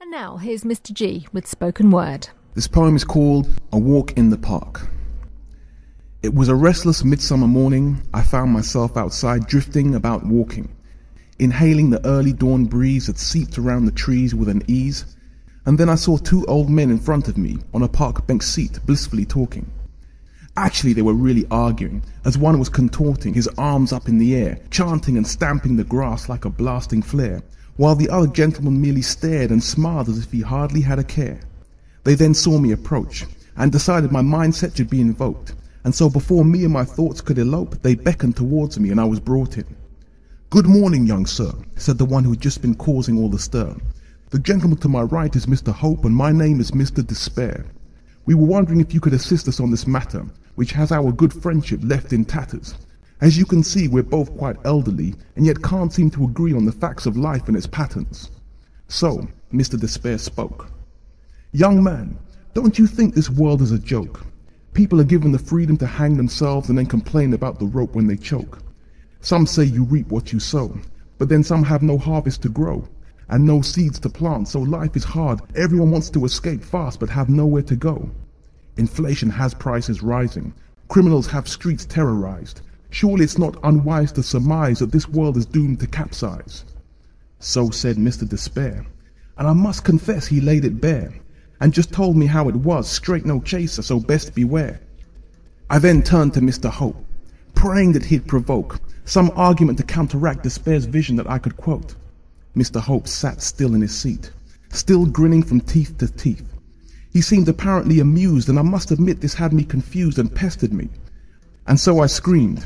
And now, here's Mr. G with spoken word. This poem is called A Walk in the Park. It was a restless midsummer morning. I found myself outside drifting about walking, inhaling the early dawn breeze that seeped around the trees with an ease. And then I saw two old men in front of me on a park bench seat blissfully talking. Actually, they were really arguing, as one was contorting, his arms up in the air, chanting and stamping the grass like a blasting flare, while the other gentleman merely stared and smiled as if he hardly had a care. They then saw me approach, and decided my mindset should be invoked, and so before me and my thoughts could elope, they beckoned towards me and I was brought in. "Good morning, young sir," said the one who had just been causing all the stir. "The gentleman to my right is Mr. Hope, and my name is Mr. Despair. We were wondering if you could assist us on this matter, which has our good friendship left in tatters. As you can see, we're both quite elderly, and yet can't seem to agree on the facts of life and its patterns." So, Mr. Despair spoke. "Young man, don't you think this world is a joke? People are given the freedom to hang themselves and then complain about the rope when they choke. Some say you reap what you sow, but then some have no harvest to grow, and no seeds to plant, so life is hard. Everyone wants to escape fast, but have nowhere to go. Inflation has prices rising. Criminals have streets terrorized. Surely it's not unwise to surmise that this world is doomed to capsize." So said Mr. Despair, and I must confess he laid it bare, and just told me how it was, straight no chaser, so best beware. I then turned to Mr. Hope, praying that he'd provoke some argument to counteract Despair's vision that I could quote. Mr. Hope sat still in his seat, still grinning from teeth to teeth. He seemed apparently amused, and I must admit this had me confused and pestered me. And so I screamed,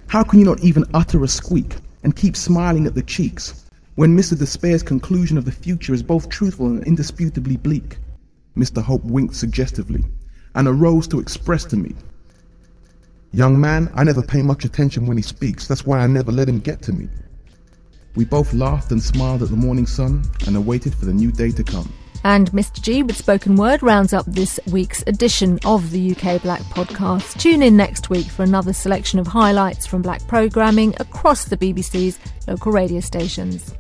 "How can you not even utter a squeak and keep smiling at the cheeks when Mr. Despair's conclusion of the future is both truthful and indisputably bleak?" Mr. Hope winked suggestively and arose to express to me, "Young man, I never pay much attention when he speaks. That's why I never let him get to me." We both laughed and smiled at the morning sun and awaited for the new day to come. And Mr. G with spoken word rounds up this week's edition of the UK Black Podcast. Tune in next week for another selection of highlights from Black programming across the BBC's local radio stations.